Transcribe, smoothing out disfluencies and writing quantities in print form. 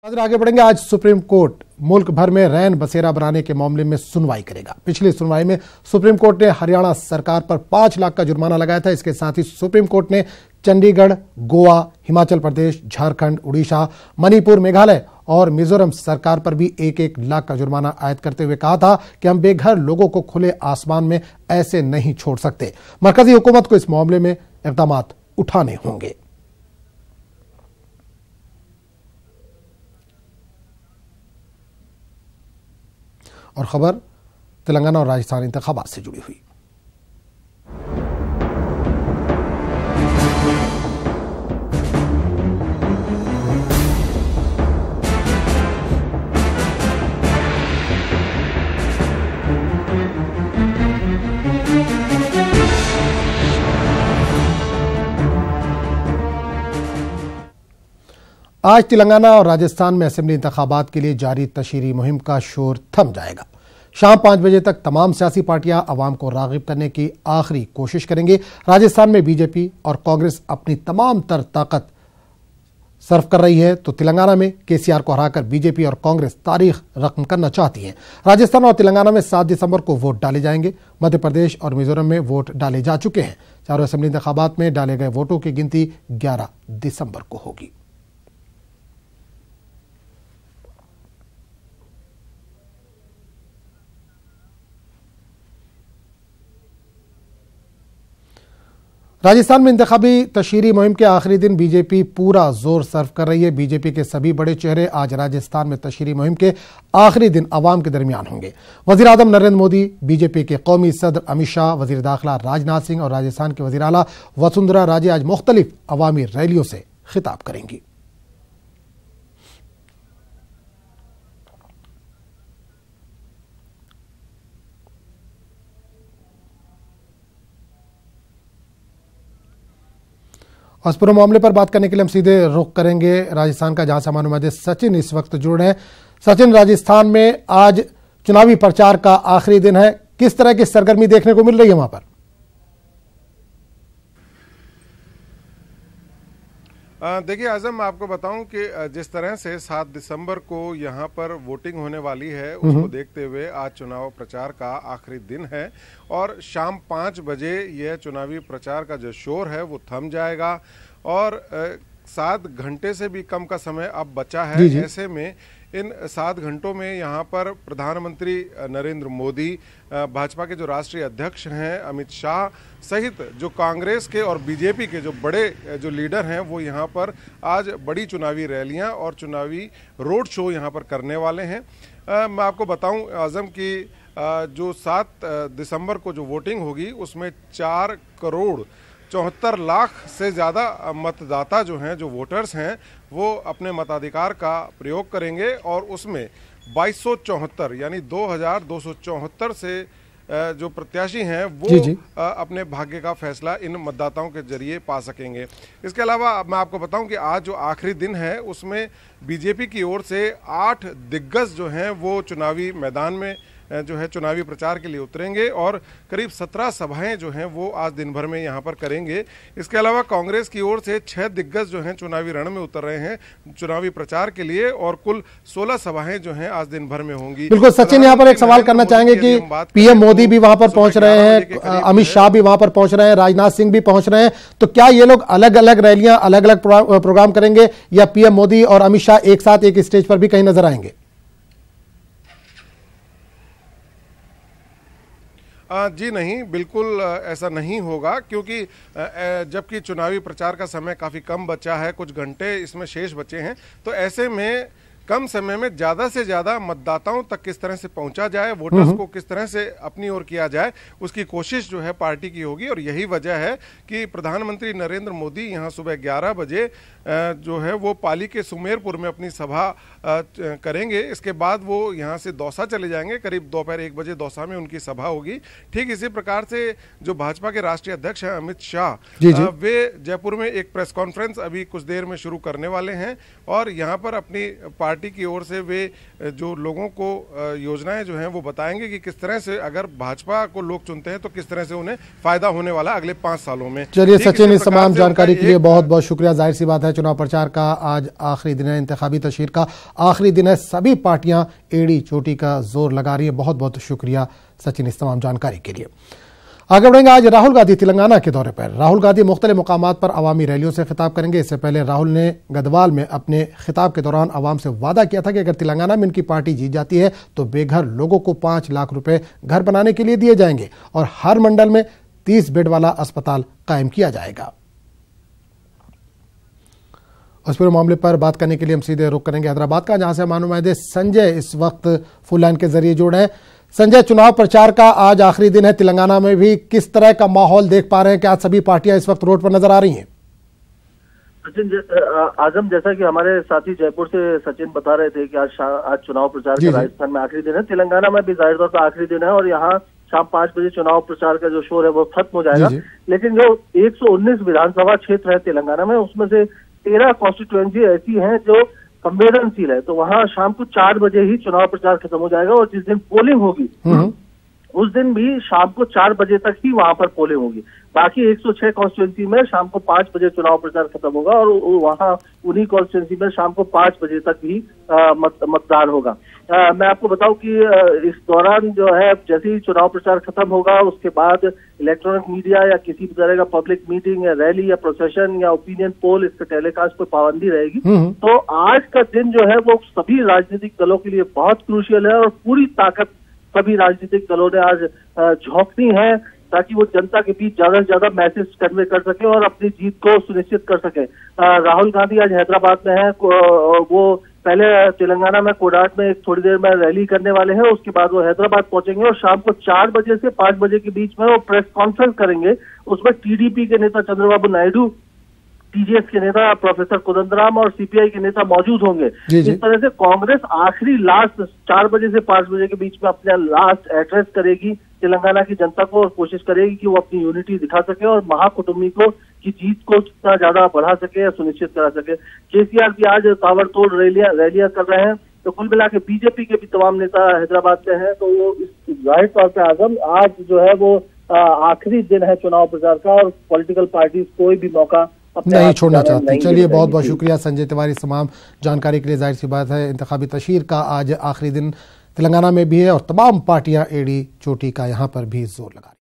आगे बढ़ेंगे। आज सुप्रीम कोर्ट मुल्क भर में रैन बसेरा बनाने के मामले में सुनवाई करेगा। पिछली सुनवाई में सुप्रीम कोर्ट ने हरियाणा सरकार पर 5 लाख का जुर्माना लगाया था। इसके साथ ही सुप्रीम कोर्ट ने चंडीगढ़, गोवा, हिमाचल प्रदेश, झारखंड, उड़ीसा, मणिपुर, मेघालय और मिजोरम सरकार पर भी 1-1 लाख का जुर्माना आयद करते हुए कहा था कि हम बेघर लोगों को खुले आसमान में ऐसे नहीं छोड़ सकते। मरकजी हुकूमत को इस मामले में इक़दाम उठाने होंगे। और खबर तेलंगाना और राजस्थान इंतखाबात से जुड़ी हुई। आज तेलंगाना और राजस्थान में असेंबली इंतखाबात के लिए जारी तशहीरी मुहिम का शोर थम जाएगा। शाम 5 बजे तक तमाम सियासी पार्टियां अवाम को राग़िब करने की आखिरी कोशिश करेंगी। राजस्थान में बीजेपी और कांग्रेस अपनी तमाम तर ताकत सर्व कर रही है, तो तेलंगाना में केसीआर को हराकर बीजेपी और कांग्रेस तारीख रकम करना चाहती हैं। राजस्थान और तेलंगाना में 7 दिसंबर को वोट डाले जाएंगे। मध्य प्रदेश और मिजोरम में वोट डाले जा चुके हैं। चारों असेंबली इंतखाबात में डाले गए वोटों की गिनती 11 दिसंबर को होगी। राजस्थान में इंतखाबी तशहीरी मुहिम के आखिरी दिन बीजेपी पूरा जोर सर्व कर रही है। बीजेपी के सभी बड़े चेहरे आज राजस्थान में तशहीरी मुहिम के आखिरी दिन अवाम के दरमियान होंगे। वजीर आजम नरेंद्र मोदी, बीजेपी के कौमी सदर अमित शाह, वजीर दाखिला राजनाथ सिंह और राजस्थान के वजीर आला वसुंधरा राजे आज मुख्तलिफ अवामी रैलियों से खिताब करेंगी। और इस पूरे मामले पर बात करने के लिए हम सीधे रुख करेंगे राजस्थान का, जहां से हमारे मध्य सचिन इस वक्त जुड़ रहे हैं। सचिन, राजस्थान में आज चुनावी प्रचार का आखिरी दिन है, किस तरह की सरगर्मी देखने को मिल रही है वहां पर? देखिए आजम, मैं आपको बताऊं कि जिस तरह से 7 दिसंबर को यहां पर वोटिंग होने वाली है, उसको देखते हुए आज चुनाव प्रचार का आखिरी दिन है और शाम 5 बजे यह चुनावी प्रचार का जो शोर है वो थम जाएगा और 7 घंटे से भी कम का समय अब बचा है। ऐसे में इन 7 घंटों में यहाँ पर प्रधानमंत्री नरेंद्र मोदी, भाजपा के जो राष्ट्रीय अध्यक्ष हैं अमित शाह सहित जो कांग्रेस के और बीजेपी के जो बड़े जो लीडर हैं वो यहाँ पर आज बड़ी चुनावी रैलियाँ और चुनावी रोड शो यहाँ पर करने वाले हैं। मैं आपको बताऊं आजम कि जो 7 दिसंबर को जो वोटिंग होगी उसमें 4 करोड़ 74 लाख से ज़्यादा मतदाता जो हैं, जो वोटर्स हैं, वो अपने मताधिकार का प्रयोग करेंगे और उसमें 2274 यानी 2274 से जो प्रत्याशी हैं वो अपने भाग्य का फैसला इन मतदाताओं के जरिए पा सकेंगे। इसके अलावा मैं आपको बताऊं कि आज जो आखिरी दिन है उसमें बीजेपी की ओर से 8 दिग्गज जो हैं वो चुनावी मैदान में जो है चुनावी प्रचार के लिए उतरेंगे और करीब 17 सभाएं जो हैं वो आज दिन भर में यहां पर करेंगे। इसके अलावा कांग्रेस की ओर से 6 दिग्गज जो हैं चुनावी रण में उतर रहे हैं चुनावी प्रचार के लिए और कुल 16 सभाएं जो हैं आज दिन भर में होंगी। बिल्कुल सचिन, यहाँ पर एक सवाल करना चाहेंगे कि पीएम मोदी भी वहां पर पहुंच रहे हैं, अमित शाह भी वहां पर पहुंच रहे हैं, राजनाथ सिंह भी पहुंच रहे हैं, तो क्या ये लोग अलग अलग रैलियां, अलग अलग प्रोग्राम करेंगे या पीएम मोदी और अमित शाह एक साथ एक स्टेज पर भी कहीं नजर आएंगे? जी नहीं, बिल्कुल ऐसा नहीं होगा क्योंकि जबकि चुनावी प्रचार का समय काफ़ी कम बचा है, कुछ घंटे इसमें शेष बचे हैं, तो ऐसे में कम समय में ज़्यादा से ज़्यादा मतदाताओं तक किस तरह से पहुंचा जाए, वोटर्स को किस तरह से अपनी ओर किया जाए, उसकी कोशिश जो है पार्टी की होगी। और यही वजह है कि प्रधानमंत्री नरेंद्र मोदी यहां सुबह 11 बजे जो है वो पाली के सुमेरपुर में अपनी सभा करेंगे। इसके बाद वो यहां से दौसा चले जाएंगे, करीब दोपहर 1 बजे दौसा में उनकी सभा होगी। ठीक इसी प्रकार से जो भाजपा के राष्ट्रीय अध्यक्ष हैं अमित शाह, वे जयपुर में एक प्रेस कॉन्फ्रेंस अभी कुछ देर में शुरू करने वाले हैं और यहाँ पर अपनी पार्टी पार्टी की ओर से वे जो लोगों को योजनाएं जो हैं वो बताएंगे कि किस तरह से अगर भाजपा को लोग चुनते हैं तो किस तरह से उन्हें फायदा होने वाला अगले 5 सालों में। चलिए सचिन, इस तमाम जानकारी के लिए बहुत बहुत शुक्रिया। जाहिर सी बात है चुनाव प्रचार का आज आखिरी दिन है, इंतखाबी तशहीर का आखिरी दिन है, सभी पार्टियां एड़ी चोटी का जोर लगा रही है। बहुत बहुत शुक्रिया सचिन इस तमाम जानकारी के लिए। आगे बढ़ेंगे। आज राहुल गांधी तेलंगाना के दौरे पर। राहुल गांधी मुख्तलिफ मुकामात पर अवामी रैलियों से खिताब करेंगे। इससे पहले राहुल ने गदवाल में अपने खिताब के दौरान अवाम से वादा किया था कि अगर तेलंगाना में इनकी पार्टी जीत जाती है तो बेघर लोगों को 5 लाख रुपए घर बनाने के लिए दिए जाएंगे और हर मंडल में 30 बेड वाला अस्पताल कायम किया जाएगा। उस पूरे मामले पर बात करने के लिए हम सीधे रुख करेंगे हैदराबाद का, जहां से मालूम संजय इस वक्त फुल लाइन के जरिए जुड़े हैं। संजय, चुनाव प्रचार का आज आखिरी दिन है, तेलंगाना में भी किस तरह का माहौल देख पा रहे हैं? क्या आज सभी पार्टियां इस वक्त रोड पर नजर आ रही हैं? सचिन, आजम, जैसा कि हमारे साथी जयपुर से सचिन बता रहे थे कि आज चुनाव प्रचार का राजस्थान में आखिरी दिन है, तेलंगाना में भी जाहिर तौर पर आखिरी दिन है और यहाँ शाम 5 बजे चुनाव प्रचार का जो शोर है वो खत्म हो जाएगा। लेकिन जो 119 विधानसभा क्षेत्र है तेलंगाना में, उसमें से 13 कॉन्स्टिट्यूएंसी ऐसी हैं जो संवेदनशील है, तो वहाँ शाम को 4 बजे ही चुनाव प्रचार खत्म हो जाएगा और जिस दिन पोलिंग होगी उस दिन भी शाम को 4 बजे तक ही वहां पर पोलिंग होगी। बाकी 106 कॉन्स्टिट्यूएंसी में शाम को 5 बजे चुनाव प्रचार खत्म होगा और वहां उन्हीं कॉन्स्टिट्यूएंसी में शाम को 5 बजे तक भी मतदान होगा। मैं आपको बताऊं कि इस दौरान जो है जैसे ही चुनाव प्रचार खत्म होगा उसके बाद इलेक्ट्रॉनिक मीडिया या किसी भी तरह का पब्लिक मीटिंग या रैली या प्रोसेशन या ओपिनियन पोल, इसका टेलीकास्ट पर पाबंदी रहेगी। तो आज का दिन जो है वो सभी राजनीतिक दलों के लिए बहुत क्रूशियल है और पूरी ताकत सभी राजनीतिक दलों ने आज झोंकनी है ताकि वो जनता के बीच ज्यादा से ज्यादा मैसेज कन्वे कर सके और अपनी जीत को सुनिश्चित कर सके। राहुल गांधी आज हैदराबाद में है, वो पहले तेलंगाना में कोडाट में थोड़ी देर में रैली करने वाले हैं, उसके बाद वो हैदराबाद पहुंचेंगे और शाम को 4 बजे से 5 बजे के बीच में वो प्रेस कॉन्फ्रेंस करेंगे। उसमें टीडीपी के नेता चंद्रबाबू नायडू, टीजेएस के नेता प्रोफेसर कोदंडराम और सीपीआई के नेता मौजूद होंगे। इस तरह से कांग्रेस आखिरी लास्ट 4 बजे से 5 बजे के बीच में अपना लास्ट एड्रेस करेगी तेलंगाना की जनता को और कोशिश करेगी कि वो अपनी यूनिटी दिखा सके और महाकुटुंबी को की जीत को जितना ज्यादा बढ़ा सके या सुनिश्चित करा सके। केसीआर भी आज ताबड़तोड़ रैलियां कर रहे हैं। तो कुल मिला के बीजेपी के भी तमाम नेता हैदराबाद में हैं, तो वो इस जाहिर तौर पर आजम आज जो है वो आखिरी दिन है चुनाव प्रचार का और पॉलिटिकल पार्टीज कोई भी मौका नहीं छोड़ना चाहती। चलिए बहुत बहुत शुक्रिया संजय तिवारी तमाम जानकारी के लिए। जाहिर सी बात है इंतखाबी तशहीर का आज आखिरी दिन तेलंगाना में भी है और तमाम पार्टियां एड़ी चोटी का यहाँ पर भी जोर लगा रही हैं।